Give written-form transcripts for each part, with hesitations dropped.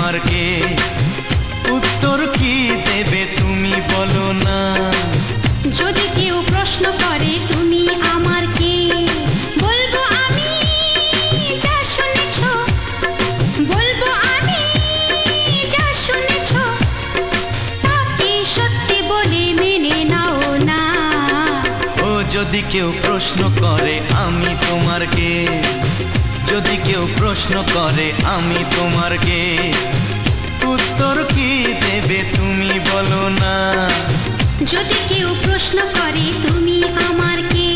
তোমার কে? উত্তর কি দেবে তুমি বলো না। যদি কেউ প্রশ্ন করে তুমি আমার কে, বলবো আমি যা শুনেছ, বলবো আমি যা শুনেছ, তাকে সত্যি বলে মেনে নাও না। ও যদি কেউ প্রশ্ন করে আমি তোমার কে, যদি কেউ প্রশ্ন করে আমি তোমার কে, উত্তর কি দেবে তুমি বলো না। যদি কেউ প্রশ্ন করে তুমি আমার কে,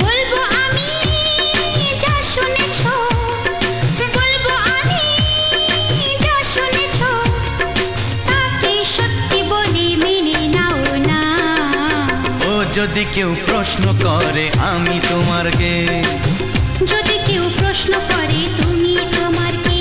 বলবো আমি যা শুনেছ, বলবো আমি যা শুনেছ, তাকে সত্যি বলে মেনে নাও না। ও যদি কেউ প্রশ্ন করে আমি তোমার কে, যদি কেউ প্রশ্ন করে তুমি আমার কে।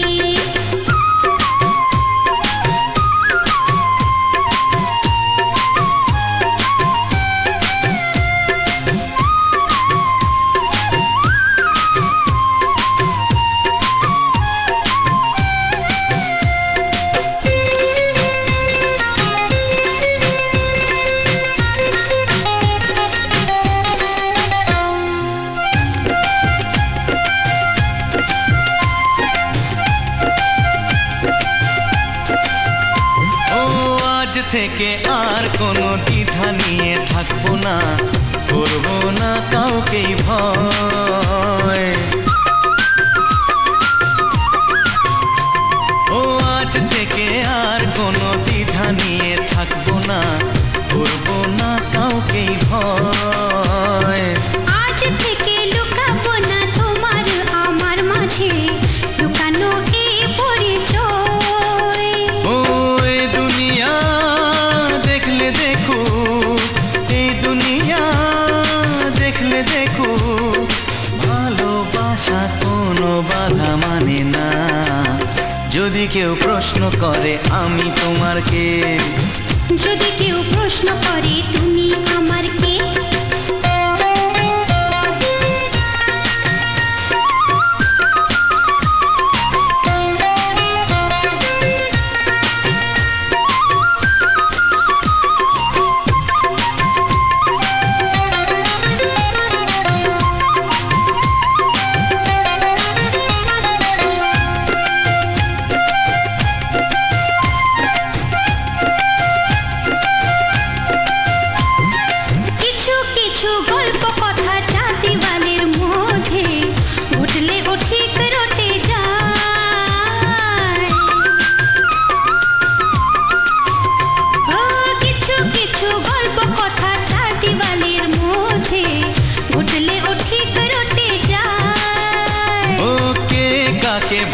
থেকে আর কোনো দ্বিধা নিয়ে থাকবো না, করবো না কাউকেই ভয়। ও আজ থেকে আর কোনো দ্বিধা নিয়ে থাকবো না, করবো না কাউকেই ভয়। আজ থেকে লুকাবো না তোমার আমার মাঝে লুকানো এই পরিচয়। ও এই দুনিয়া দেখলে দেখো, এই দুনিয়া দেখলে দেখো, ভালোবাসা কোনো বাধা মানে না। যদি কেউ প্রশ্ন করে আমি তোমার কে, যদি কেউ প্রশ্ন করে তুমি আমার কে।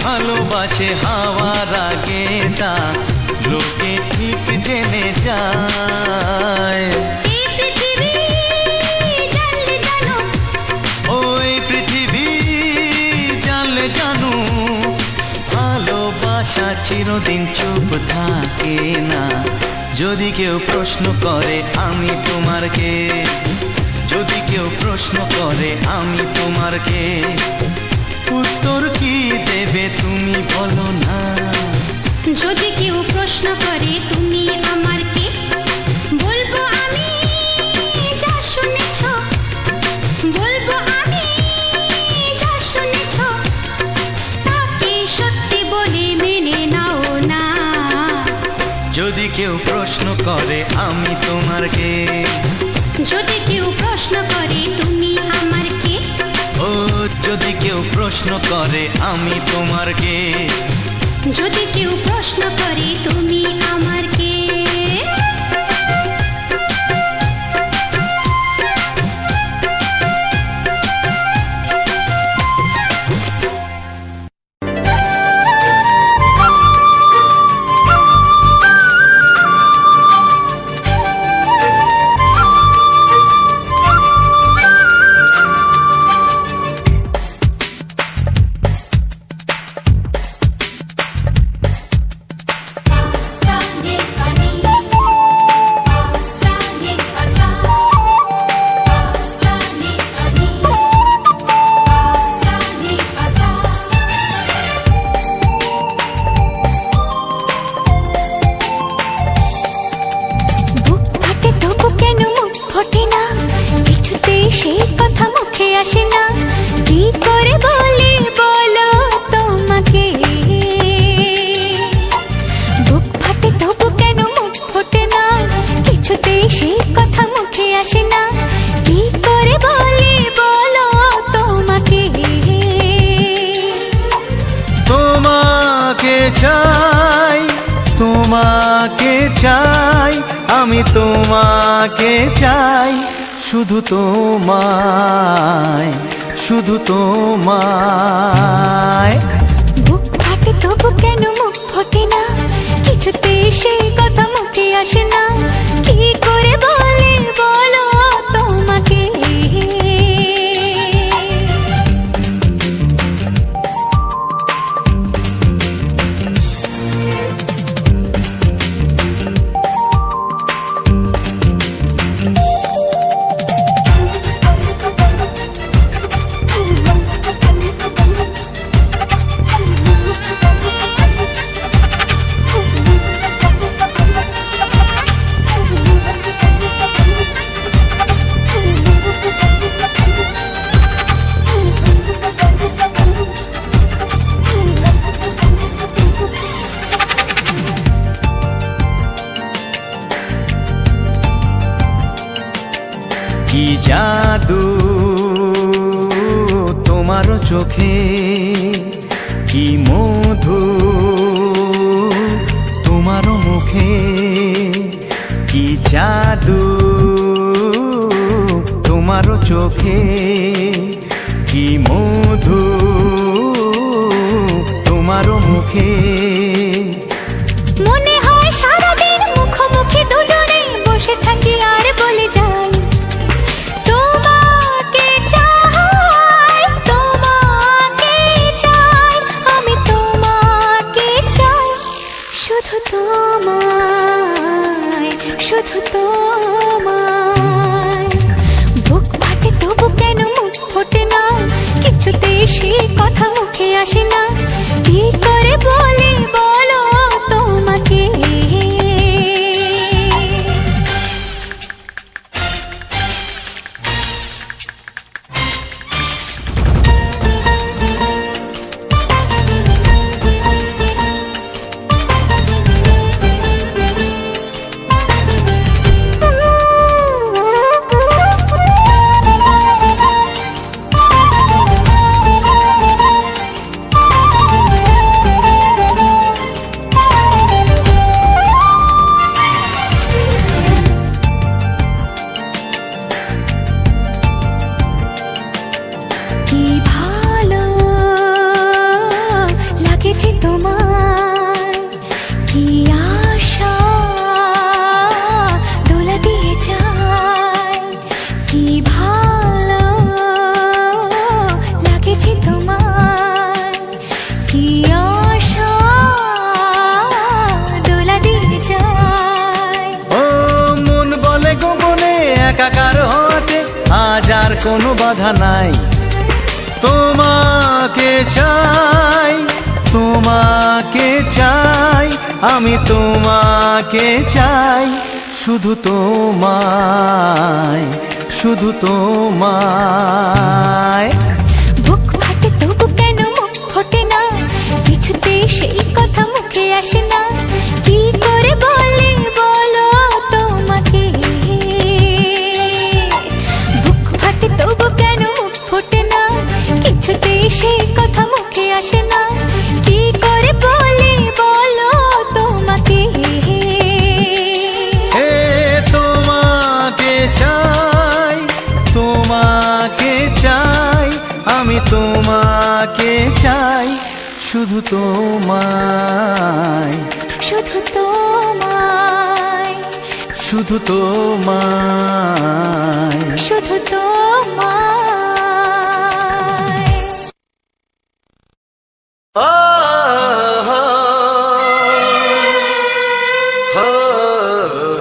ভালোবাসে হাওয়ার আগে তা লোকে ঠিক জেনে যায়। ওই পৃথিবী জানলে জানো, ভালোবাসা চিরদিন চুপ থাকে না। যদি কেউ প্রশ্ন করে আমি তোমার কে, যদি কেউ প্রশ্ন করে আমি তোমার কে, উত্তর কি দেবে তুমি বলো না। যদি কেউ প্রশ্ন করে তুমি আমার কে, বলবো আমি যা শুনেছ, বলবো আমি যা শুনেছ, তাকে সত্যি বলে মেনে নাও না। যদি কেউ প্রশ্ন করে আমি তোমার কে, যদি কেউ প্রশ্ন করে তুমি আমার কে। ও যদি কেউ প্রশ্ন করে আমি তোমার কে, যদি কেউ প্রশ্ন করে তুমি আমার কে। Sunday. আসে না, কি করে বলি বলো তোমাকে। বুক ফাটে তবু কেন মুখ ফোটে না, কিছুতেই সেই কথা মুখে আসে না, কি করে বলি বলো তোমাকে। তোমাকে চাই, তোমাকে চাই, আমি তোমাকে চাই, শুধু তোমায়, শুধু তোমায়। বুক ফাটে তবু কেন মুখ ফোটে না, কিছুতেই সেই কথা মুখে আসে না, কি করে বলি বলো তোমাকে। কি জাদু তোমার চোখে, কি মধু তোমার মুখে, কি জাদু তোমার চোখে, কি মধু তোমার মুখে। মনে হয় সারাদিন মুখোমুখি দুজনে বসে থাকি আর বলে যাই, তোমাকে চাই, তোমাকে চাই, আমি তোমাকে চাই, শুধু তোমায়, শুধু তোমায়। বুক ফাটে তবু কেন মুখ ফোটে না, কিছুতেই সেই কথা মুখে আসে না, কি করে বলি বলো তোমাকে। কি ভালো লাগেছে তোমায়, কি আশা দোলা দিয়ে যায়, কি ভালো লাগেছে তোমায়, কি আশা দোলা দিয়ে যায়। ও মন বলে গোপনে একাকার হতে আজ আর কোনো বাধা নাই, তোমাকে চাই, তোমাকে চাই, আমি তোমাকে চাই, শুধু তোমায়, শুধু তোমায়। বুক ফাটে তবু কেন মুখ ফোটে না, কিছুতেই সেই কথা মুখে আসে না, কি করে বলি বলো তোমাকে। বুক ফাটে তবু কেন মুখ ফোটে না, কিছুতেই সেই কথা মুখে আসে না, কি করে বলি বলো তোমাকে। হে তোমাকে চাই, তোমাকে চাই, আমি তোমাকে চাই, শুধু তোমায়, শুধু তোমায়, শুধু তোমায়, শুধু তোমায়। ও হো হো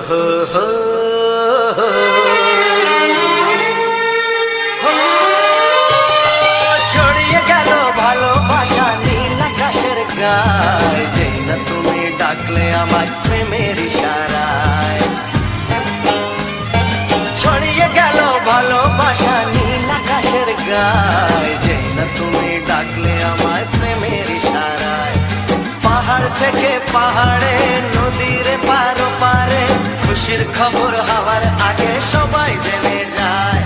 হো হো হো। ছড়িয়ে গেল ভালোবাসা নীল আকাশের গায়ে, যেই না তুমি ডাকলে আমার প্রেমের ইশারায়। ছড়িয়ে গেল ভালোবাসা নীল আকাশের গায়ে, পাহাড়ে নদীর পারো পারে খুশির খবর হওয়ার আগে সবাই জেনে যায়।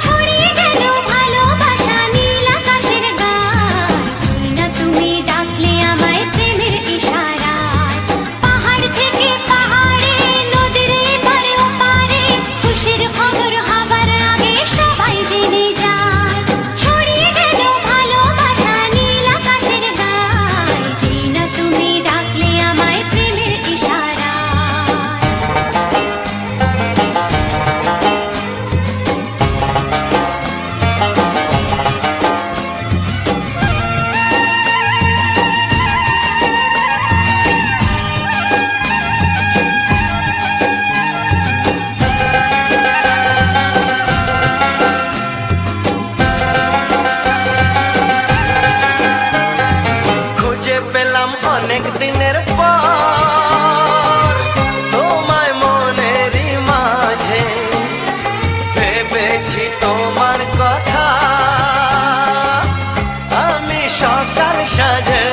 ছড়িয়ে গেল ভালোবাসা নীল আকাশের গায়, না তুমি ডাকলে আমায় প্রেমের ইশারায়। পাহাড় থেকে পাহাড়ে নদীর এপারে ওপারে খুশির খবর হবার আগে সবাই জেনে যায়। ছড়িয়ে গেল ভালোবাসা নীল আকাশের গায়, না তুমি ডাকলে আমায় প্রেমের ইশারায়। খুঁজে পেলাম অনেক দিনের পর তোমায় মনেরই মাঝে, ভেবেছি তোমার কথা আমি সকাল সাজে।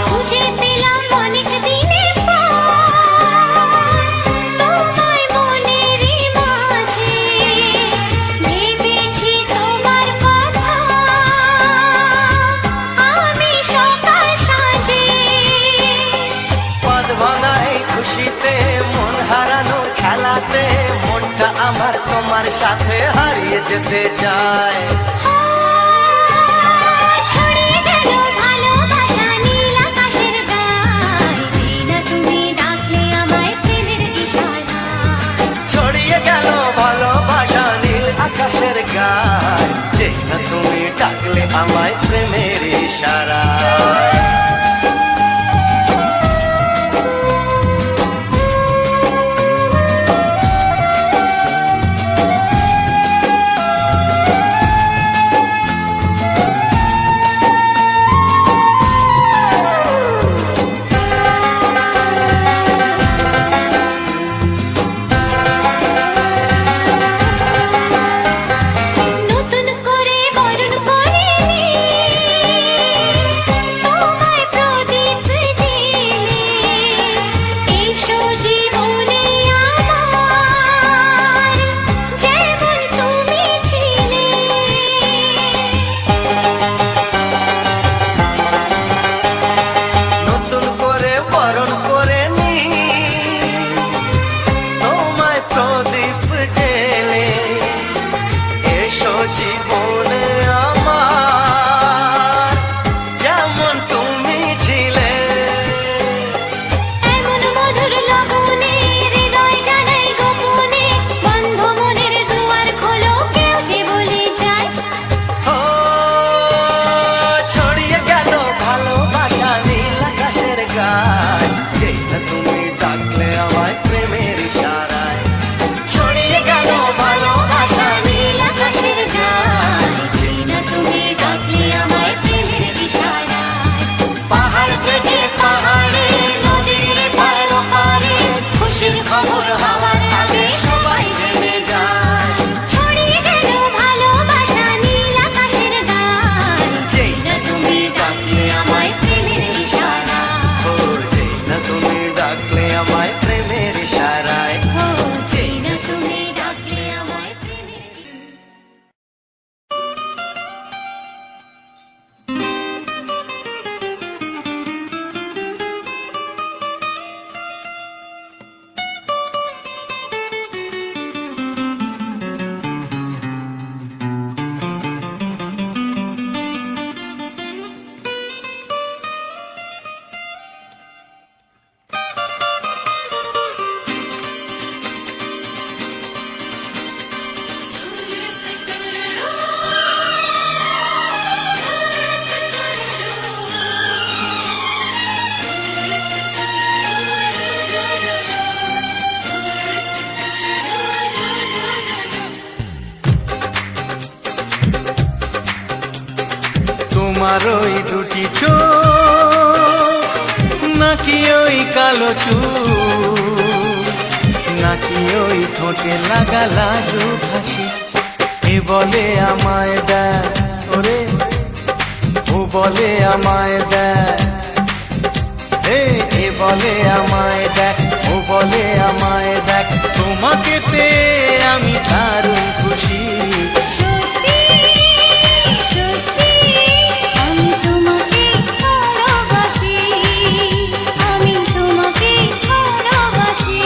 খুঁজে পেলাম অনেক দিনের পর তোমায় মনেরই মাঝে, ভেবেছি তোমার কথা আমি সকাল সাজে। পদ ভাঙাই খুশিতে মন হারানোর খেলাতে মনটা আমার তোমার সাথে হারিয়ে যেতে চায়। ছড়িয়ে গেল ভালোবাসা নীল আকাশের গায়, না তুমি ডাকলে আমায় প্রেমের ইশারায়। ছড়িয়ে গেল ভালোবাসা নীল আকাশের গায়, যে না তুমি ডাকলে আমায় প্রেমের ইশারায়। নতুন করে বরণ করিনি তোমায় প্রদীপ জেলে, এসো জীবনে আমার যেমন তুমি ছিলে। নতুন করে বরণ করে নি তোমায় প্রদীপ জেলে, এসো জীবনে আমার যেমন তুমি ছিলে। এমন মধুর লগনে হৃদয় জানাই গোপনে, বন্ধ মনের দুয়ার খোলো কেউ যে বলে যায়। ও ছড়িয়ে গেল ভালোবাসা নীল আকাশের গায়, যে না তুমি ডাকলে আমায় প্রেমের ইশারায়। ছড়িয়ে গেল ভালোবাসা নীল আকাশের গায়, যে না তুমি ডাকলে আমায় প্রেমের ইশারায়। পাহাড় থেকে পাহাড়ে নদীর পার পারে খুশির খবর হওয়ার আগে সবাই জেনে যায়। ছড়িয়ে গেল ভালোবাসা নীল আকাশের গায়, যে না তুমি ডাকলে আমায় প্রেমের ইশারায়। ও যে না তুমি ডাকলে আমায় প্রেমের ইশারায়। ও যে না তুমি ডাকলে আমায় প্রেমের তোমার ওই দুটি চোখ নাকি ওই কালো চুল, নাকি ওই ঠোঁটে লাগা লাজুক হাসি। এ বলে আমায় দেয় ওরে, ও বলে আমায় দেয়, এ বলে আমায় দেখ, ও বলে আমায় দেখ, তোমাকে পেয়ে আমি দারুণ খুশি। সত্যি সত্যি আমি তোমাকে ভালোবাসি, আমি তোমাকে ভালোবাসি।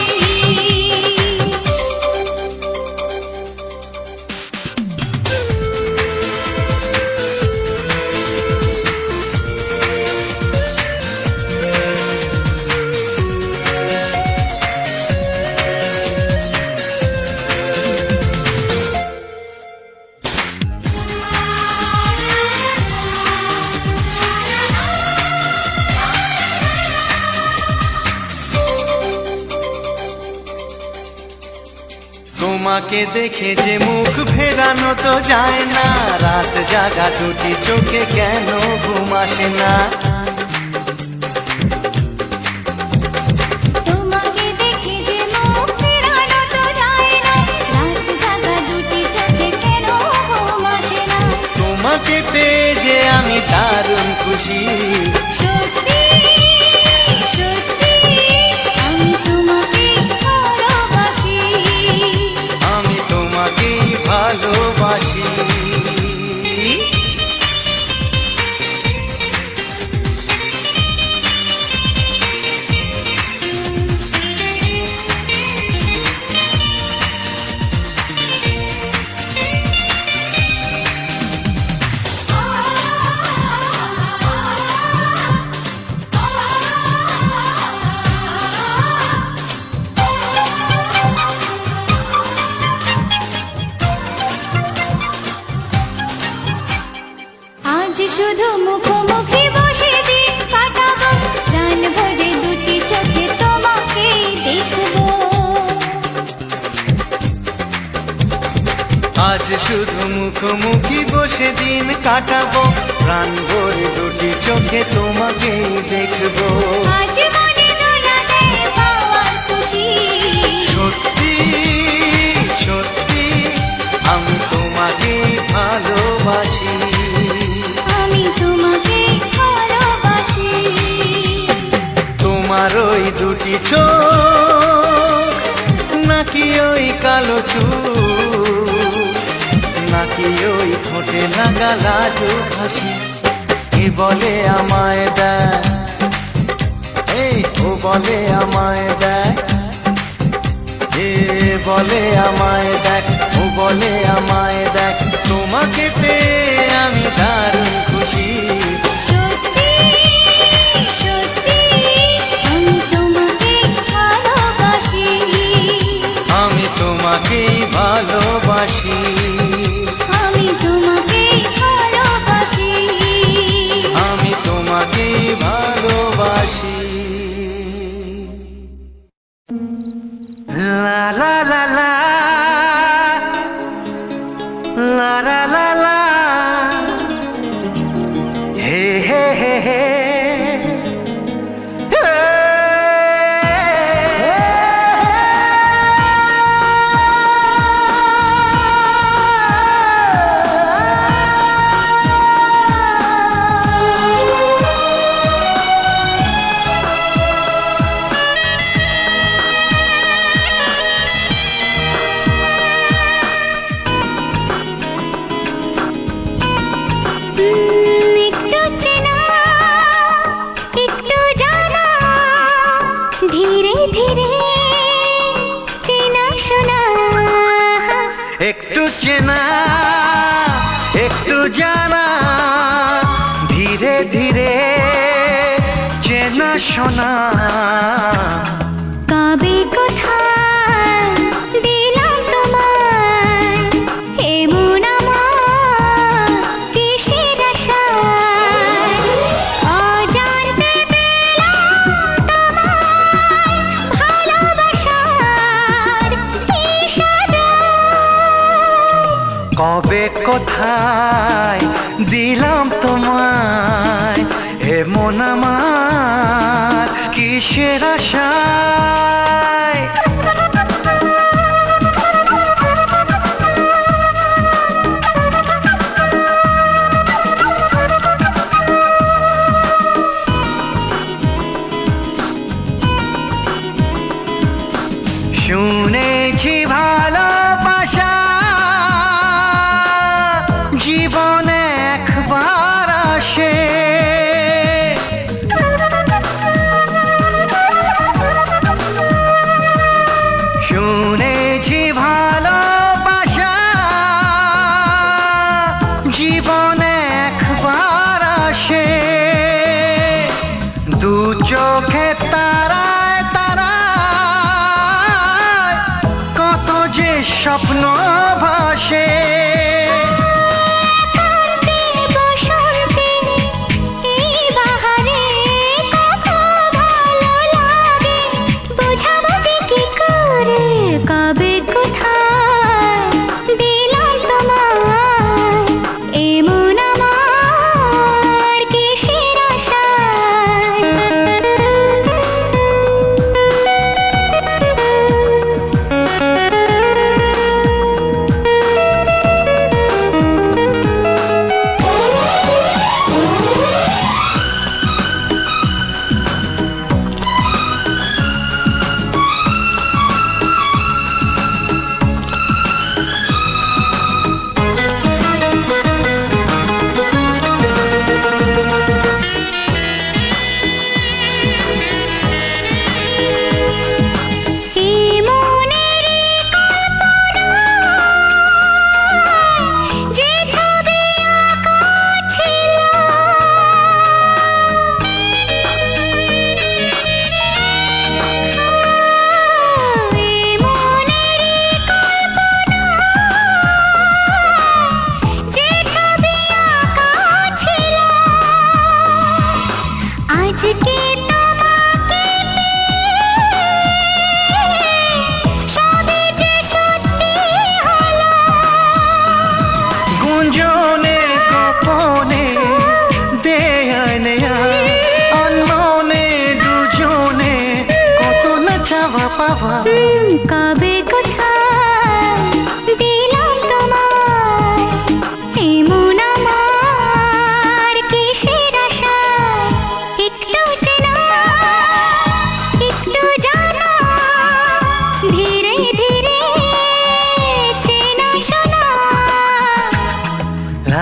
তোমাকে দেখে যে মুখ ফেরানো তো যায় না, রাত জাগা দুটি চোখে কেন ঘুম আসে না। তোমাকে দেখে যে মুখ ফেরানো তো যায় না, রাত জাগা দুটি চোখে কেন ঘুম আসে না। তোমাকে পেয়ে যে আমি দারুণ খুশি। সত্যি সত্যি আমি তোমাকে ভালোবাসি, আমি তোমাকেই ভালোবাসি। আজ শুধু মুখোমুখি বসে দিন কাটাবো, প্রাণ ভরে দুটি চোখে তোমাকে দেখবো। আজ শুধু মুখোমুখি বসে দিন কাটাবো, প্রাণ ভরে দুটি চোখে তোমাকেই দেখবো। আজ মনে দোলা দেয় পাওয়ার খুশি। সত্যি সত্যি আমি তোমাকেই ভালোবাসি। আমি তোমাকে ভালোবাসি। তোমার ওই দুটি চোখ নাকি ওই কালো চুল, নাকি ওই ঠোঁটে লাগা লাজুক হাসি। এ বলে আমায় দেয়, ও বলে আমায় দেয়, এ বলে আমায় দেখ, ও বলে আমায় দেখ, তোমাকে পেয়ে আমি দারুণ খুশি। সত্যি সত্যি আমি তোমাকে ভালোবাসি, আমি তোমাকেই ভালোবাসি। আমি তোমাকে ভালোবাসি। আমি তোমাকেই ভালোবাসি। লা লা লা লা লা লা লা লা, হে হে হে হে, একটু চেনা একটু জানা, ধীরে ধীরে চেনা শোনা। একটু চেনা একটু জানা, ধীরে ধীরে চেনা শোনা। কবে কোথায় দিলাম তোমায় এমন আমার কিসের আশায়, অজান্তে পেলাম তোমায় ভালোবাসার ইশারায়। কবে কোথায় দিলাম তোমায় এমন আমার কিসের আশায়।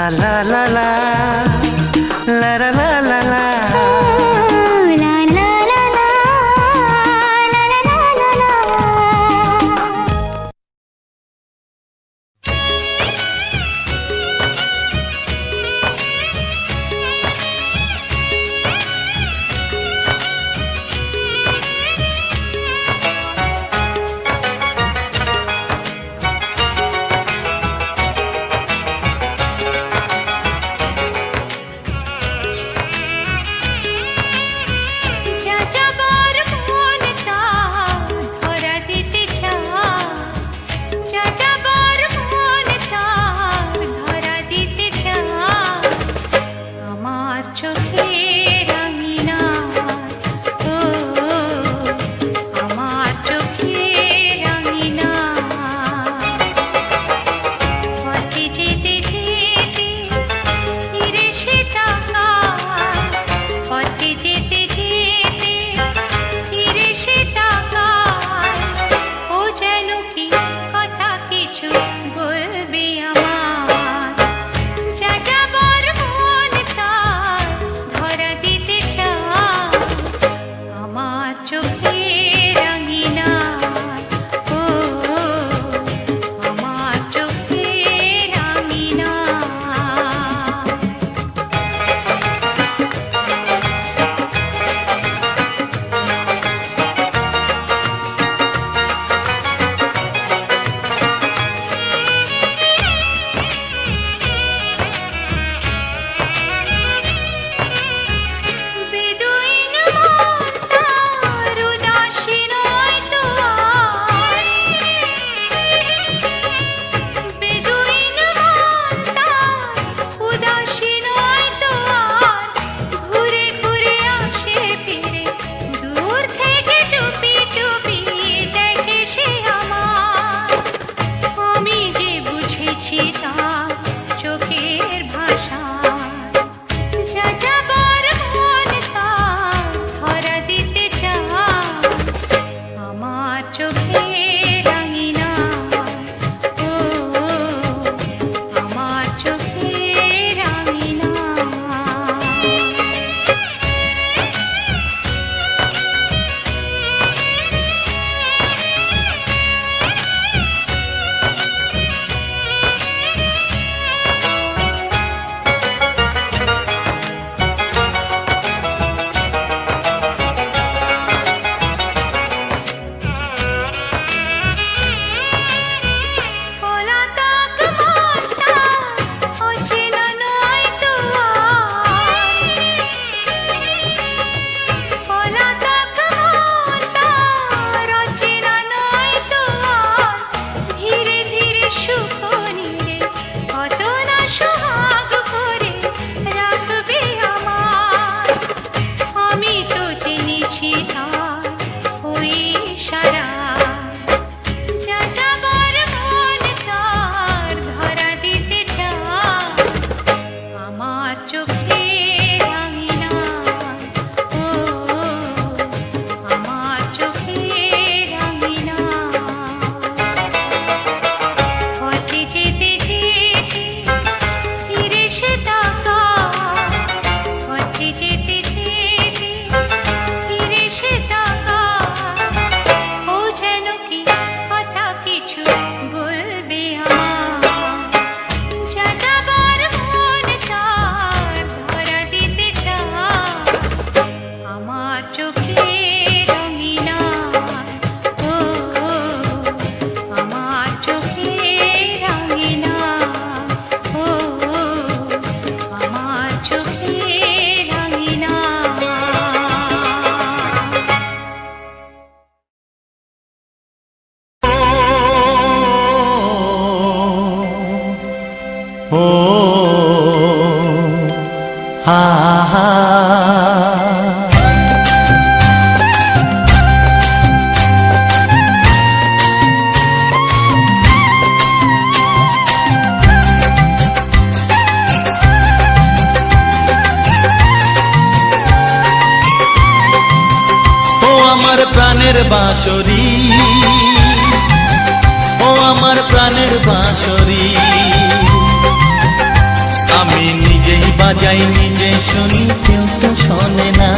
লা লা লা লা লা লা লা লা। লা লা লা লা, লা লা লা লা লা। যাযাবর মন তার ধরা দিতে চায়, যাযাবর মন তার ধরা দিতে চায়। আমার চোখের আঙিনায়, ও আমার চোখের আঙিনায়। পথে যেতে যেতে ফিরে সে তাকায়, পথে যেতে যেতে ফিরে সে তাকায়। ও যেন কি কথা কিছু বলবে আমার, যাযাবর মন তার ধরা দিতে চায়। আমার চোখের আঙিনায়, ও আমার চোখের আঙিনায়। বেদুইন মন তার উদাসী নয় তো আর, বেদুইন মন তার উদাসী নয় তো আর। ঘুরে ঘুরে আসে ফিরে দূর থেকে চুপি চুপি দেখে সে আমার। আমি যে বুঝেছি তার চোখের ভাষায়, যাযাবর মন তার ধরা দিতে চায়। আমার চোখের আঙিনায়, ও আমার চোখের আঙিনায়। পলাতক মন তার অচেনা নয় তো আর, পলাতক মন তার অচেনা নয় তো আর। ধীরে ধীরে সুখ নিয়ে কত না সোহাগ করে রাখবে আমার। আমি তো জেনেছি তার ওই ইশারায়, যাযাবর মন তার ধরা দিতে চায়। আমার চোখের আঙিনায়, ও আমার চোখের আঙিনায়। পথে যেতে যেতে ফিরে সে তাকায়, পথে যেতে যেতে ফিরে সে তাকায়। ও যেন কি কথা কিছু বলবে আমার, যাযাবর মন তার ধরা দিতে চায়। আমার চোখের আঙিনায়, ও আমার চোখের আঙিনায়, ও আমার চোখের আঙিনায়। ও হা হা। আমার প্রাণের বাঁশরি, ও আমার প্রাণের বাঁশরি, বাজাই নিজে শুনি কেউ তো শোনে না,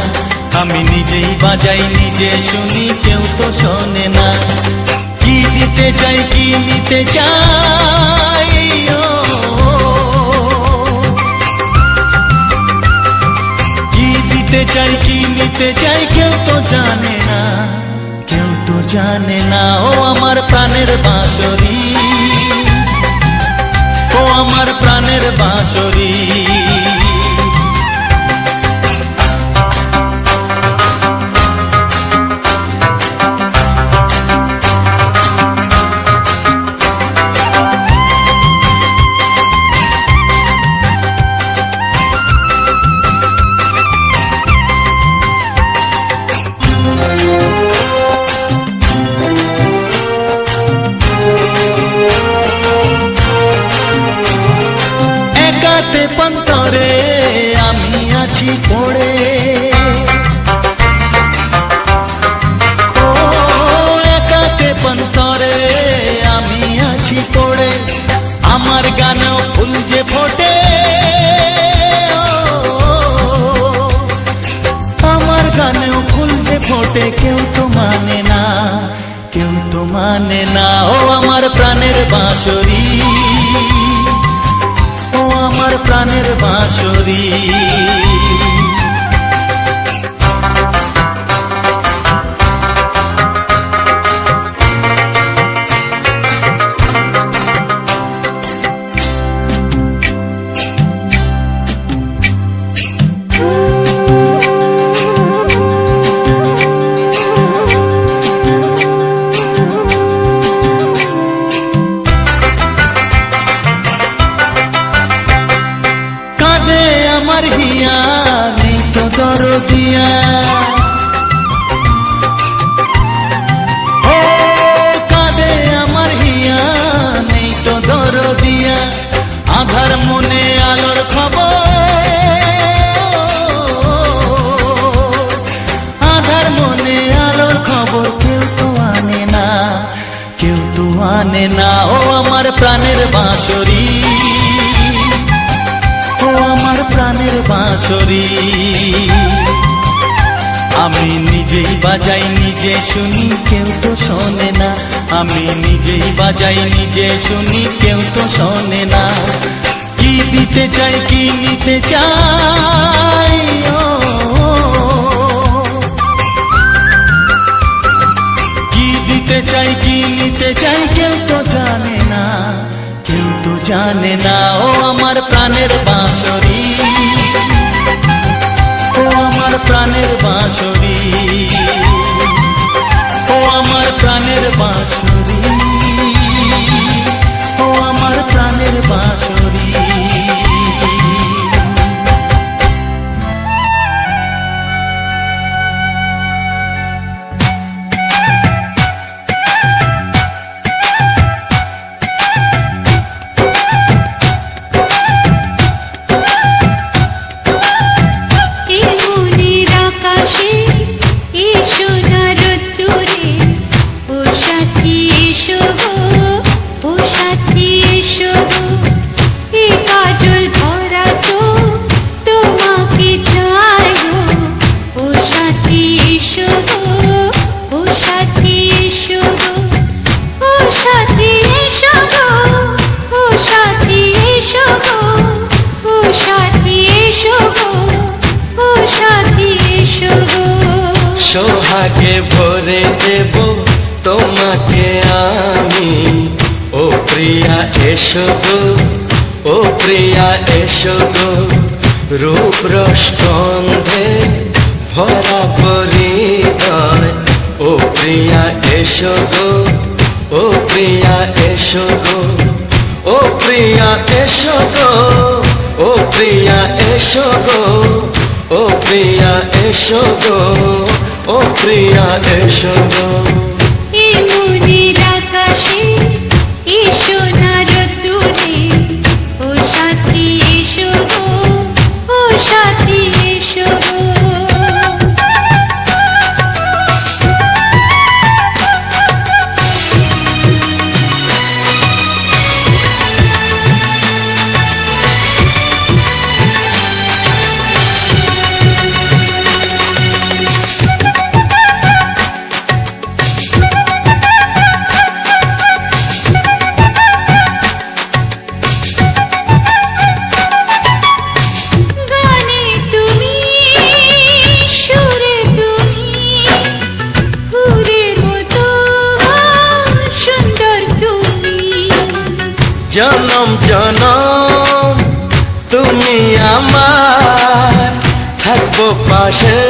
আমি নিজেই বাজাই নিজে শুনি কেউ তো শোনে না। কি দিতে চাই কি নিতে চাই ও, কি দিতে চাই কি নিতে চাই কেউ তো জানে না, কেউ তো জানে না। ও আমার প্রাণের বাঁশরি, ও আমার প্রাণের বাঁশরি। পন্তরে আমি আছি পড়ে, ও একাতে পন্তরে আমি আছি পড়ে, আমার গানেও ফুল যে ফোটে, আমার গানেও ফুল যে ফোটে কেউ তো মানে না, কেউ তো মানে না। ও আমার প্রাণের বাঁশরি, ও আমার প্রাণের বাঁশরি। আমার হিয়া নেই তো দরদিয়া, ও কাঁদে আমার হিয়া নেই তো দরদিয়া, আধার মনে আলোর খবর, আধার মনে আলোর খবর কেউ তো আনে না, কেউ তো আনে না। ও আমার প্রাণের বাঁশরি, ও আমার প্রাণের বাঁশরি। আমি নিজেই বাজাই নিজে শুনি কেউ তো শোনে না, আমি নিজেই বাজাই নিজে শুনি কেউ তো শোনে না। কি দিতে চাই কি নিতে চাই ও, কি দিতে চাই কি নিতে চাই কেউ তো জানে না, কেউ তো জানে না। ও আমার প্রাণের বাঁশরি, ও আমার প্রাণের বাঁশরি, ও আমার প্রাণের বাঁশরি, ও আমার প্রাণের বাঁশরি। সোহাগে ভরে দেব তোমাকে আমি, ও প্রিয়া এসো গো, ও প্রিয়া এসো গো, রূপ রসগন্ধে ভরা পরিদয়, ও প্রিয়া এসো গো, ও প্রিয়া এসো গো, ও প্রিয়া এসো গো, ও প্রিয়া এসো গো, ও প্রিয়া এসো গো, ও প্রিয়া এসো গো। এই মনের আকাশে এসো না রোদ্দুরে, ও সাথী এসো গো, ও সাথী এসো গো। জনম জনম তুমি আমার, থাকবো পাশে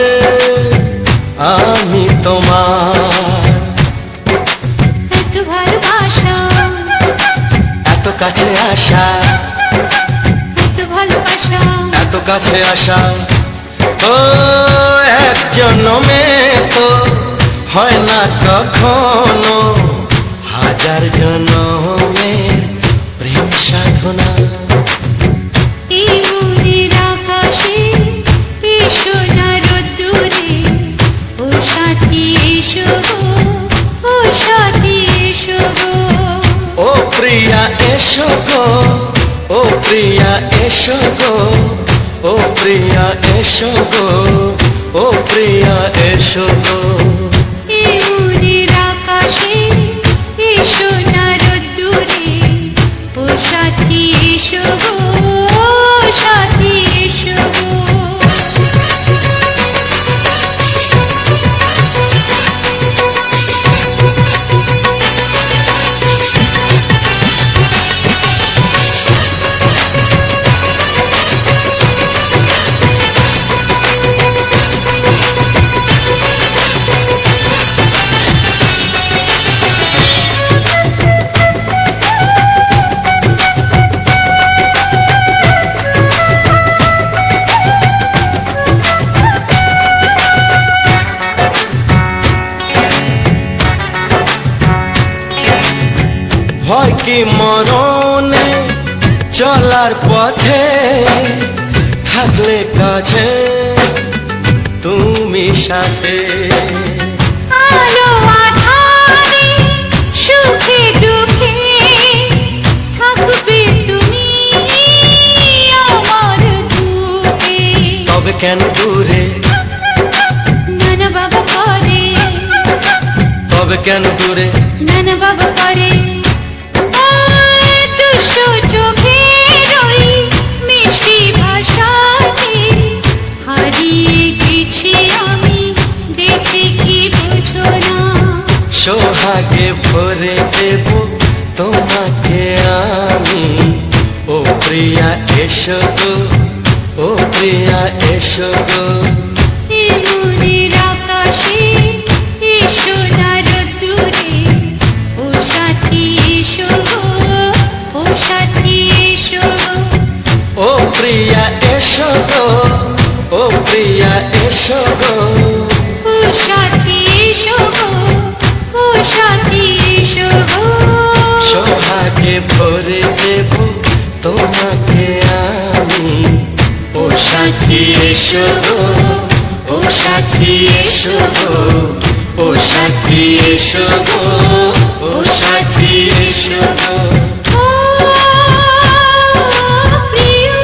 আমি তোমার। এত ভালোবাসা, এত কাছে আসা, এত ভালোবাসা, এত কাছে আসা, ও এক জন্মে তো হয় না কখনো, হাজার জন্মের প্রেম সাধনা। এই মনের আকাশে এই সোনার রোদ্দুরে, ও সাথী এসো গো, ও সাথী এসো গো। ও প্রিয়া এসো গো, ও প্রিয়া এসো গো, ও প্রিয়া এসো গো, ও প্রিয়া এসো গো। এই মনের আকাশে এই সোনার রোদ্দুরে, ও সাথী এসো গো, ও সাথী এসো গো। ভয় কি মরণে চলার পথে, থাকলে কাছে তুমি সাথে। আলো আঁধারে সুখে দুঃখে থাকবে তুমি আমার বুকে। তবে কেন দূরে, নানা বাবা করে, তবে কেন দূরে, নানা বাবা করে। ওই দুশো চোখের ওই মিষ্টি ভাষাতে হারিয়ে গেছি আমি, দেখে কি বুঝো না। সোহাগে ভরে দেব তোমাকে আমি, ও প্রিয়া এসো গো, ও প্রিয়া এসো গো। এই মনের আকাশে এই সোনার রোদ্দুরে, ও সাথী এসো গো, ও সাথী এসো গো। ও প্রিয়া এসো গো, ও প্রিয়া এসো গো। ও সাথী এসো গো, ও সাথী এসো গো। সোহাগে ভরে দেব তোমাকে আমি, ও সাথী এসো গো, ও সাথী এসো গো, ও সাথী এসো গো, ও সাথী এসো গো। ও প্রিয়,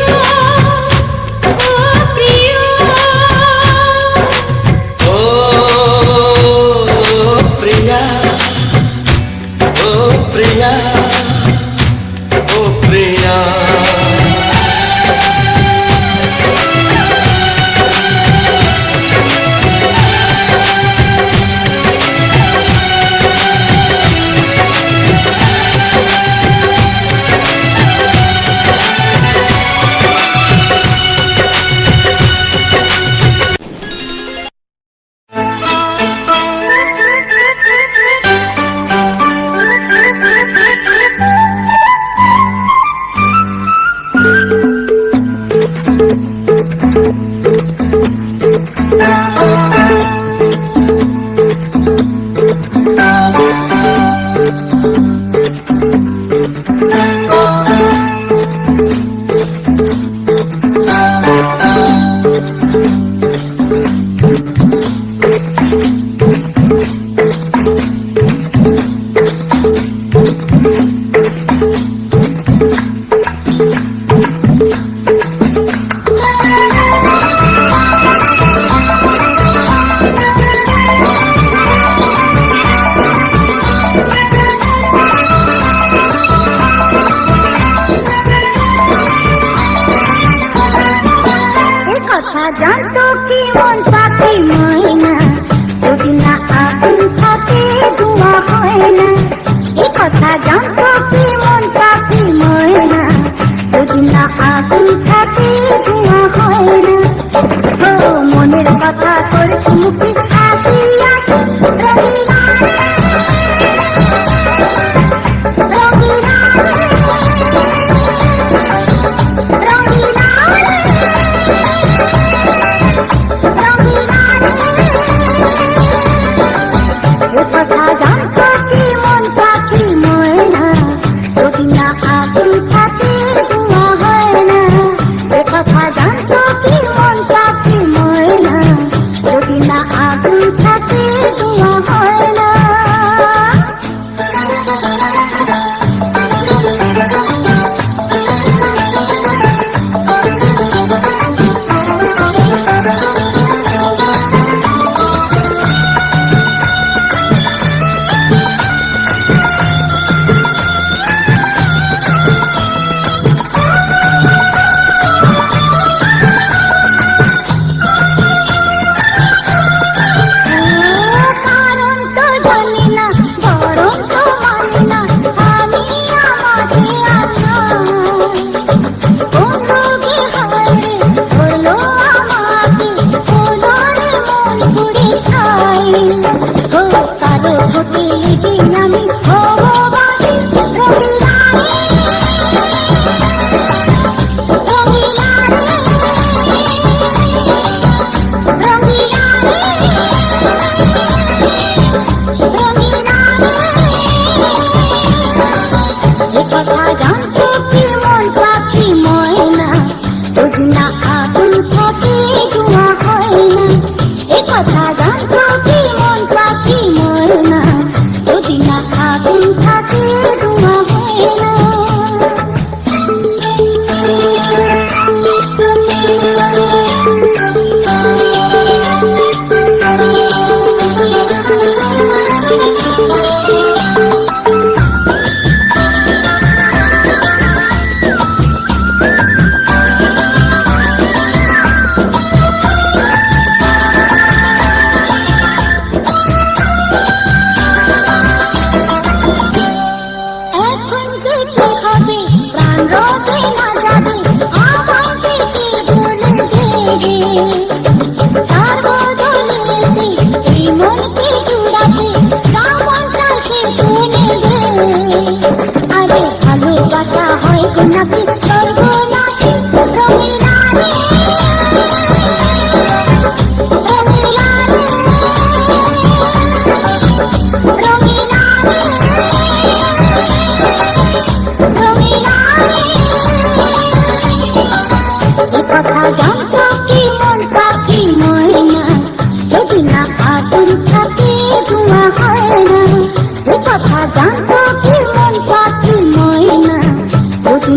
ও প্রিয়, ও প্রিয়া, ও প্রিয়া, ও প্রিয়া। জানতো কি মন পাখি ময়না, যদি না আগুন থাকে ধোঁয়া হয় না। এই কথা জানতো কি মন পাখি ময়না।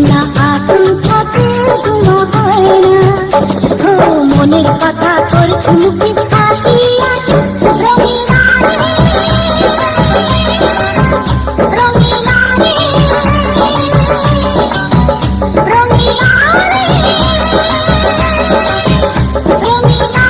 না আগুন থাকে ধুমা হয় না। ও মনের কথা করছি মুখে হাসি হাসি, রঙিনা রে, রঙিনা রে, রঙিনা রে, রঙিনা রে, রঙিনা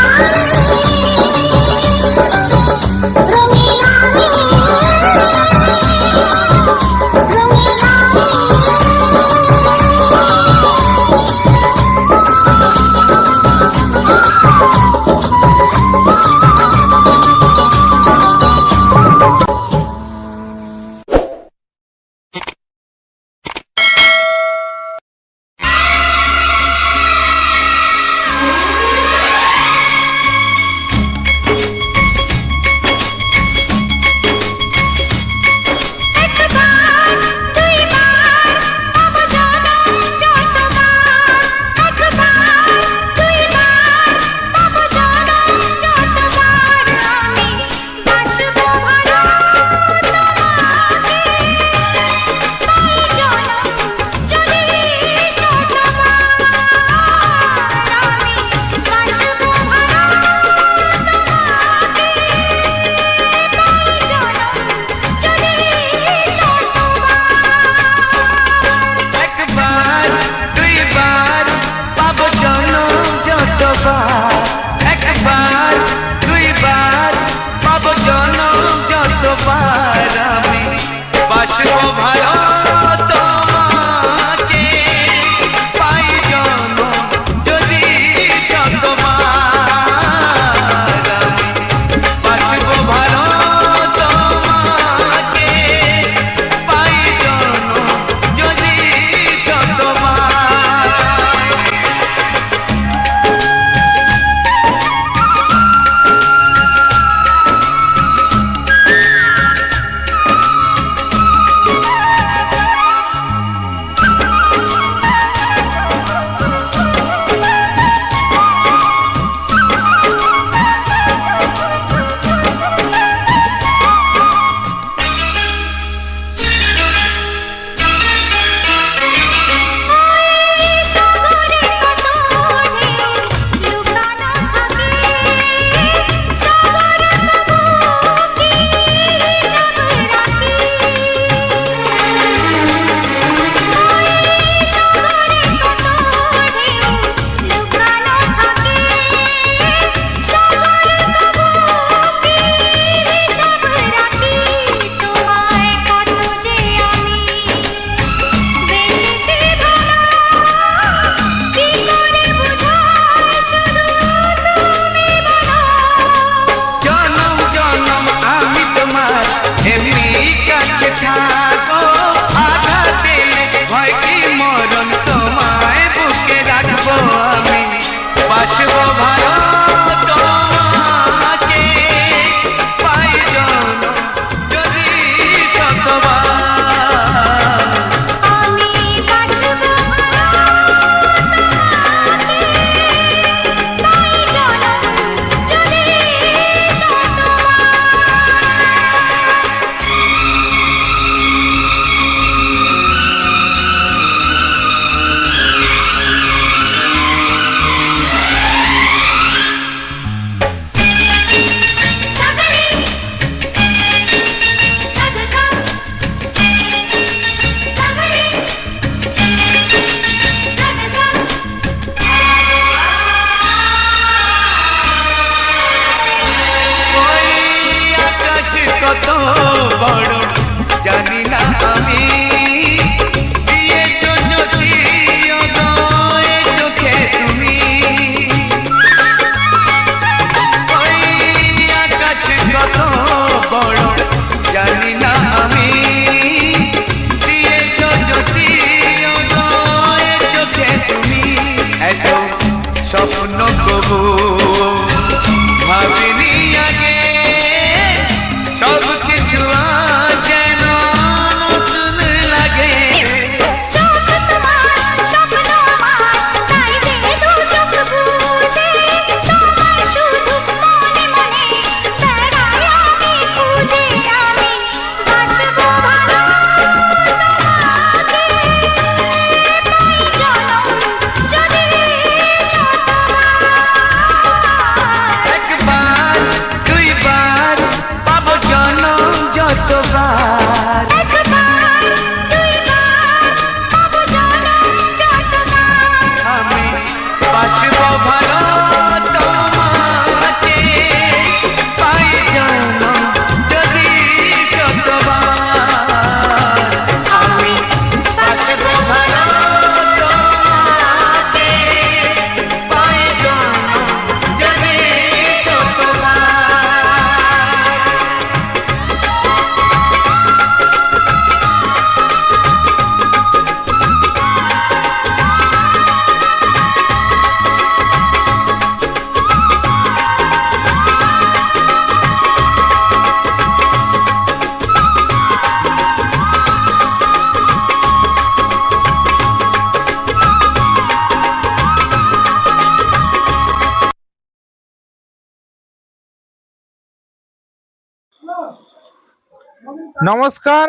নমস্কার,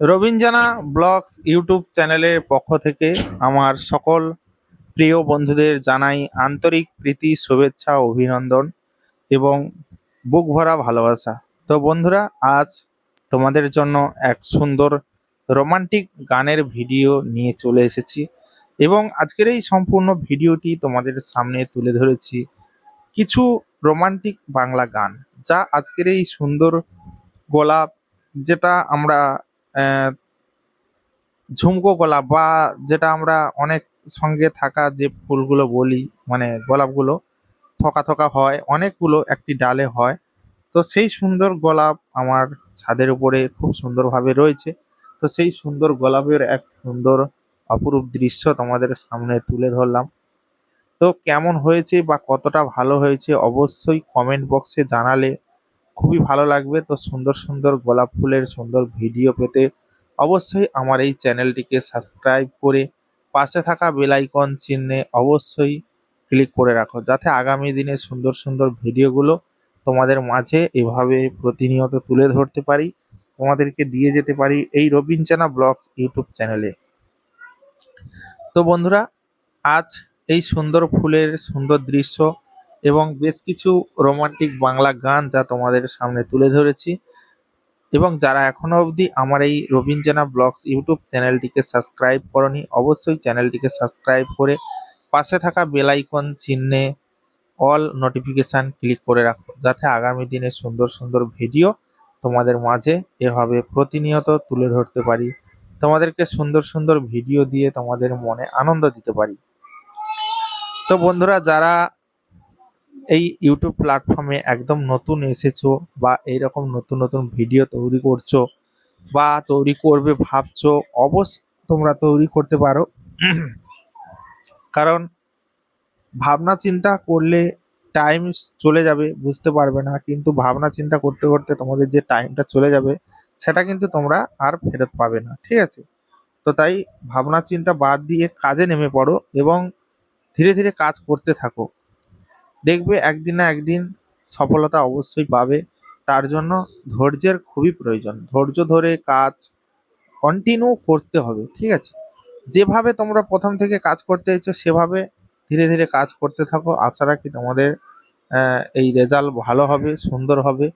রবীন্দ্রনা ব্লগস ইউটিউব চ্যানেলের পক্ষ থেকে আমার সকল প্রিয় বন্ধুদের জানাই আন্তরিক প্রীতি, শুভেচ্ছা, অভিনন্দন এবং বুক ভরা ভালোবাসা। তো বন্ধুরা, আজ তোমাদের জন্য এক সুন্দর রোমান্টিক গানের ভিডিও নিয়ে চলে এসেছি এবং আজকের এই সম্পূর্ণ ভিডিওটি তোমাদের সামনে তুলে ধরেছি কিছু রোমান্টিক বাংলা গান, যা আজকের এই সুন্দর গোলাপ, যেটা আমরা আহ, ঝুমকো গোলাপ বা যেটা আমরা অনেক সঙ্গে থাকা যে ফুলগুলো বলি, মানে গোলাপগুলো থোকা থোকা হয়, অনেকগুলো একটি ডালে হয়। তো সেই সুন্দর গোলাপ আমার ছাদের উপরে খুব সুন্দরভাবে রয়েছে। তো সেই সুন্দর গোলাপের এক সুন্দর অপরূপ দৃশ্য তোমাদের সামনে তুলে ধরলাম। তো কেমন হয়েছে বা কতটা ভালো হয়েছে অবশ্যই কমেন্ট বক্সে জানালে খুবই ভালো লাগবে। তো সুন্দর সুন্দর গোলাপ ফুলের সুন্দর ভিডিও পেতে অবশ্যই আমার এই চ্যানেলটিকে সাবস্ক্রাইব করে পাশে থাকা বেল আইকন চিহ্নে অবশ্যই ক্লিক করে রাখো, যাতে আগামী দিনে সুন্দর সুন্দর ভিডিওগুলো তোমাদের মাঝে এভাবে প্রতিনিয়ত তুলে ধরতে পারি, তোমাদেরকে দিয়ে যেতে পারি এই রবীন্দ্রনা ব্লগস ইউটিউব চ্যানেলে। তো বন্ধুরা, আজ এই সুন্দর ফুলের সুন্দর দৃশ্য এবং বেশ কিছু রোমান্টিক বাংলা গান যা তোমাদের সামনে তুলে ধরেছি, এবং যারা এখনো অবধি আমার এই রবীন্দ্রনা ব্লগস ইউটিউব চ্যানেলটিকে সাবস্ক্রাইব করনি, অবশ্যই চ্যানেলটিকে সাবস্ক্রাইব করে পাশে থাকা বেল আইকন চিহ্নে অল নোটিফিকেশান ক্লিক করে রাখো, যাতে আগামী দিনে সুন্দর সুন্দর ভিডিও তোমাদের মাঝে এভাবে প্রতিনিয়ত তুলে ধরতে পারি, তোমাদেরকে সুন্দর সুন্দর ভিডিও দিয়ে তোমাদের মনে আনন্দ দিতে পারি। তো বন্ধুরা, যারা এই ইউটিউব প্ল্যাটফর্মে একদম নতুন এসেছো বা এইরকম নতুন নতুন ভিডিও তৈরি করছো বা তৈরি করবে ভাবছো, অবশ্য তোমরা তৈরি করতে পারো। কারণ ভাবনা চিন্তা করলে টাইম চলে যাবে, বুঝতে পারবে না, কিন্তু ভাবনা চিন্তা করতে করতে তোমাদের যে টাইমটা চলে যাবে সেটা কিন্তু তোমরা আর ফেরত পাবে না, ঠিক আছে? তো তাই ভাবনা চিন্তা বাদ দিয়ে কাজে নেমে পড়ো এবং ধীরে ধীরে কাজ করতে থাকো। দেখবে একদিন না একদিন সফলতা অবশ্যই পাবে। তার জন্য ধৈর্যের খুবই প্রয়োজন, ধৈর্য ধরে কাজ কন্টিনিউ করতে হবে, ঠিক আছে? যেভাবে তোমরা প্রথম থেকে কাজ করতে এসেছো সেভাবে ধীরে ধীরে কাজ করতে থাকো। আশা রাখি তোমাদের এই রেজাল্ট ভালো হবে, সুন্দর হবে।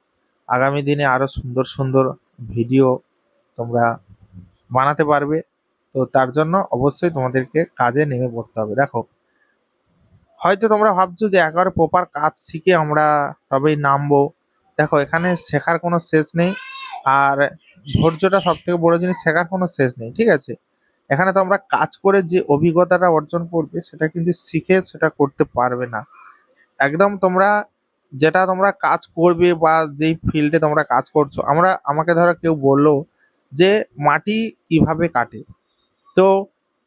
আগামী দিনে আরও সুন্দর সুন্দর ভিডিও তোমরা বানাতে পারবে। তো তার জন্য অবশ্যই তোমাদেরকে কাজে নেমে পড়তে হবে। দেখো, হয়তো তোমরা ভাবছো যে একবারে প্রপার কাজ শিখে আমরা তবেই নামবো। দেখো, এখানে শেখার কোনো শেষ নেই, আর ধৈর্যটা সব থেকে বড় জিনিস, শেখার কোনো শেষ নেই, ঠিক আছে? এখানে তোমরা কাজ করে যে অভিজ্ঞতাটা অর্জন করবে সেটা কিন্তু শিখে সেটা করতে পারবে না। একদম তোমরা যেটা তোমরা কাজ করবে বা যেই ফিল্ডে তোমরা কাজ করছো, আমাকে ধরো কেউ বললো যে মাটি কিভাবে কাটে, তো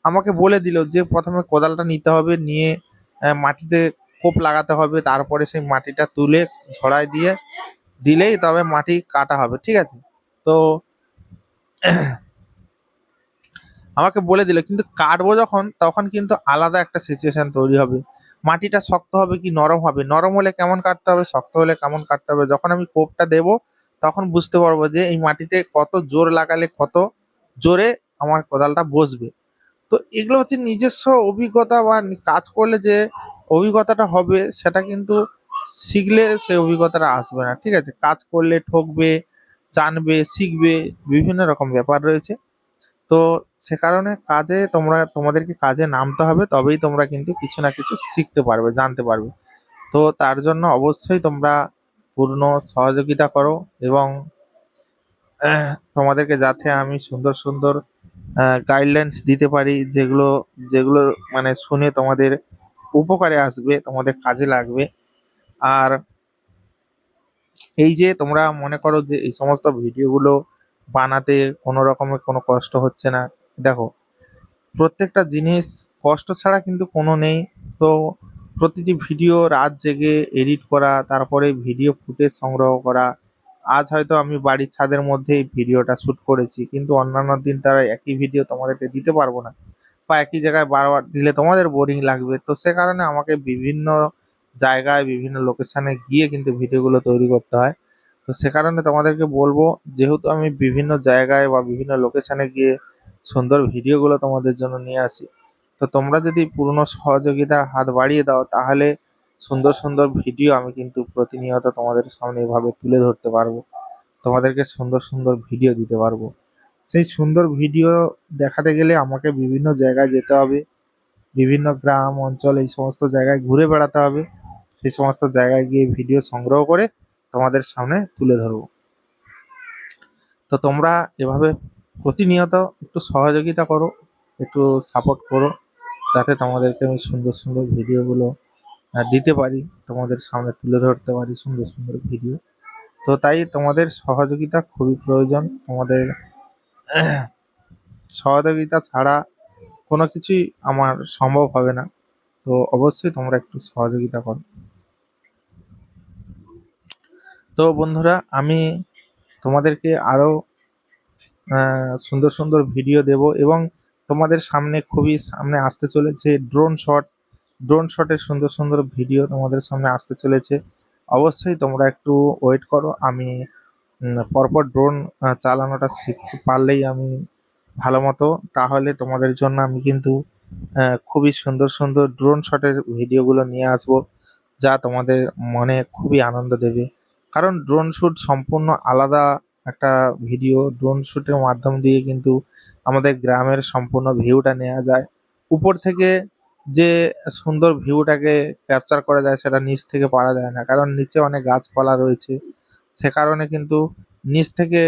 আমাকে বলে দিল যে প্রথমে কোদালটা নিতে হবে, নিয়ে মাটিতে কোপ লাগাতে হবে, তারপরে সেই মাটিটা তুলে ঝড়ায় দিয়ে দিলেই তবে মাটি কাটা হবে, ঠিক আছে? তো আমাকে বলে দিল, কিন্তু কাটবো যখন তখন কিন্তু আলাদা একটা সিচুয়েশন তৈরি হবে। মাটিটা শক্ত হবে কি নরম হবে, নরম হলে কেমন কাটতে হবে, শক্ত হলে কেমন কাটতে হবে, যখন আমি কোপটা দেব তখন বুঝতে পারবো যে এই মাটিতে কত জোর লাগালে কত জোরে আমার কোদালটা বসবে। তো এগুলো হচ্ছে নিজস্ব অভিজ্ঞতা বা কাজ করলে যে অভিজ্ঞতাটা হবে সেটা কিন্তু শিখলে সেই অভিজ্ঞতাটা আসবে না, ঠিক আছে? কাজ করলে ঠকবে, জানবে, শিখবে, বিভিন্ন রকম ব্যাপার রয়েছে। তো সে কারণে তোমাদেরকে কাজে নামতে হবে, তবেই তোমরা কিন্তু কিছু না কিছু শিখতে পারবে, জানতে পারবে। তো তার জন্য অবশ্যই তোমরা পূর্ণ সহযোগিতা করো এবং তোমাদেরকে যাতে আমি সুন্দর সুন্দর গাইডলাইন্স দিতে পারি, যেগুলো যেগুলো মানে শুনে তোমাদের উপকারে আসবে, তোমাদের কাজে লাগবে। আর এই যে তোমরা মনে করো যে এই সমস্ত ভিডিওগুলো বানাতে কোনো রকমের কোনো কষ্ট হচ্ছে না, দেখো, প্রত্যেকটা জিনিস কষ্ট ছাড়া কিন্তু কোনো নেই। তো প্রতিটি ভিডিও রাত জেগে এডিট করা, তারপরে ভিডিও ফুটেজ সংগ্রহ করা। আজ হয়তো আমি বাড়ির ছাদের মধ্যে এই ভিডিওটা শ্যুট করেছি, কিন্তু অন্যান্য দিন তারা একই ভিডিও তোমাদেরকে দিতে পারবো না, বা একই জায়গায় বারবার দিলে তোমাদের বোরিং লাগবে। তো সে কারণে আমাকে বিভিন্ন জায়গায় বিভিন্ন লোকেশানে গিয়ে কিন্তু ভিডিওগুলো তৈরি করতে হয়। তো সে কারণে তোমাদেরকে বলবো, যেহেতু আমি বিভিন্ন জায়গায় বা বিভিন্ন লোকেশনে গিয়ে সুন্দর ভিডিওগুলো তোমাদের জন্য নিয়ে আসি, তো তোমরা যদি পুরনো সহযোগিতার হাত বাড়িয়ে দাও, তাহলে সুন্দর সুন্দর ভিডিও আমি কিন্তু প্রতিনিয়ত তোমাদের সামনে এভাবে তুলে ধরতে পারবো, তোমাদেরকে সুন্দর সুন্দর ভিডিও দিতে পারবো। সেই সুন্দর ভিডিও দেখাতে গেলে আমাকে বিভিন্ন জায়গায় যেতে হবে, বিভিন্ন গ্রাম অঞ্চল এই সমস্ত জায়গায় ঘুরে বেড়াতে হবে। সেই সমস্ত জায়গায় গিয়ে ভিডিও সংগ্রহ করে তোমাদের সামনে তুলে ধরবো। তো তোমরা এভাবে প্রতিনিয়ত একটু সহযোগিতা করো, একটু সাপোর্ট করো, যাতে তোমাদেরকে আমি সুন্দর সুন্দর ভিডিওগুলো দিতে পারি, তোমাদের সামনে তুলে ধরতে পারি সুন্দর সুন্দর ভিডিও। তো তাই তোমাদের সহযোগিতা খুবই প্রয়োজন। তোমাদের সহযোগিতা ছাড়া কোনো কিছুই আমার সম্ভব হবে না। তো অবশ্যই তোমরা একটু সহযোগিতা করো। তো বন্ধুরা, আমি তোমাদেরকে আরো সুন্দর সুন্দর ভিডিও দেব, এবং তোমাদের সামনে খুবই সামনে আসতে চলেছে ড্রোন শটের সুন্দর সুন্দর ভিডিও তোমাদের সামনে আসতে চলেছে। অবশ্যই তোমরা একটু ওয়েট করো। আমি পরপর ড্রোন চালানোটা শিখতে পারলেই আমি ভালো মতো, তাহলে তোমাদের জন্য আমি কিন্তু খুবই সুন্দর সুন্দর ড্রোন শটের ভিডিওগুলো নিয়ে আসবো, যা তোমাদের মনে খুবই আনন্দ দেবে। কারণ ড্রোন শ্যুট সম্পূর্ণ আলাদা একটা ভিডিও। ড্রোন শ্যুটের মাধ্যম দিয়ে কিন্তু আমাদের গ্রামের সম্পূর্ণ ভিউটা নেওয়া যায়। উপর থেকে যে সুন্দর ভিউটাকে ক্যাপচার করা যায়, সেটা নিচ থেকে পারা যায় না, কারণ নিচে অনেক গাছপালা রয়েছে। সে কারণে কিন্তু নিচ থেকে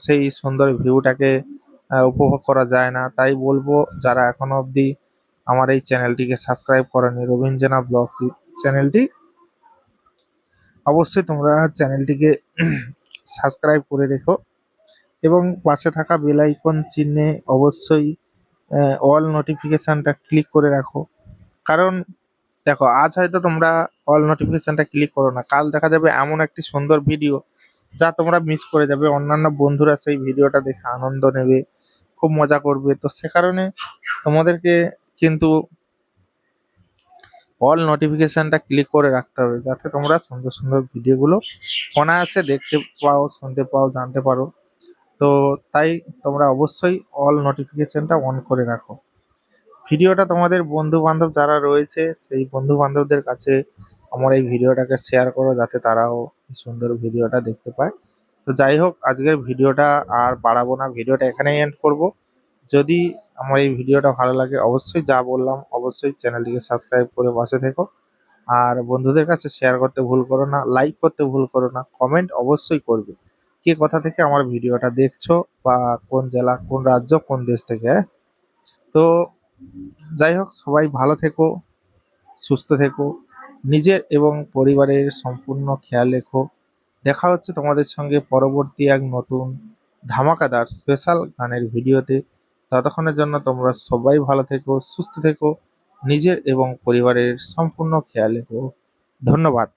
সেই সুন্দর ভিউটাকে উপভোগ করা যায় না। তাই বলবো, যারা এখনো অবধি আমার এই চ্যানেলটিকে সাবস্ক্রাইব করেনি, রবীন্দ্রনা ব্লগস চ্যানেলটি, অবশ্যই তোমরা চ্যানেলটিকে সাবস্ক্রাইব করে রেখো, এবং পাশে থাকা বেল আইকন চিহ্নে অবশ্যই অল নোটিফিকেশনটা ক্লিক করে রাখো। কারণ দেখো, আজ হয়তো তোমরা অল নোটিফিকেশনটা ক্লিক করো না, কাল দেখা যাবে এমন একটি সুন্দর ভিডিও যা তোমরা মিস করে যাবে। অন্যান্য বন্ধুরা সেই ভিডিওটা দেখে আনন্দ নেবে, খুব মজা করবে। তো সে কারণে তোমাদেরকে কিন্তু অল নোটিফিকেশনটা ক্লিক করে রাখতে হবে, যাতে তোমরা সুন্দর সুন্দর ভিডিওগুলো অনায়াসে দেখতে পাও, শুনতে পাও, জানতে পারো। তো তাই তোমরা অবশ্যই অল নোটিফিকেশনটা অন করে রাখো। ভিডিওটা তোমাদের বন্ধু বান্ধব যারা রয়েছে, সেই বন্ধু বান্ধবদের কাছে আমার এই ভিডিওটাকে শেয়ার করো, যাতে তারাও এই সুন্দর ভিডিওটা দেখতে পায়। তো যাই হোক, আজকের ভিডিওটা আর বাড়াবো না, ভিডিওটা এখানেই এন্ড করব। যদি আমার এই ভিডিওটা ভালো লাগে, অবশ্যই যা বললাম, অবশ্যই চ্যানেলটিকে সাবস্ক্রাইব করে পাশে থেকো। আর বন্ধুদের কাছে শেয়ার করতে ভুল করো না, লাইক করতে ভুল করো না, কমেন্ট অবশ্যই করবে কে কোথা থেকে আমার ভিডিওটা দেখছো, বা কোন জেলা, কোন রাজ্য, কোন দেশ থেকে, হ্যাঁ? তো যাই হোক, সবাই ভালো থেকো, সুস্থ থেকো, নিজের এবং পরিবারের সম্পূর্ণ খেয়াল রেখো। দেখা হচ্ছে তোমাদের সঙ্গে পরবর্তী এক নতুন ধামাকাদার স্পেশাল গানের ভিডিওতে। ততক্ষণের জন্য তোমরা সবাই ভালো থেকো, সুস্থ থেকো, নিজের এবং পরিবারের সম্পূর্ণ খেয়াল রেখো। ধন্যবাদ।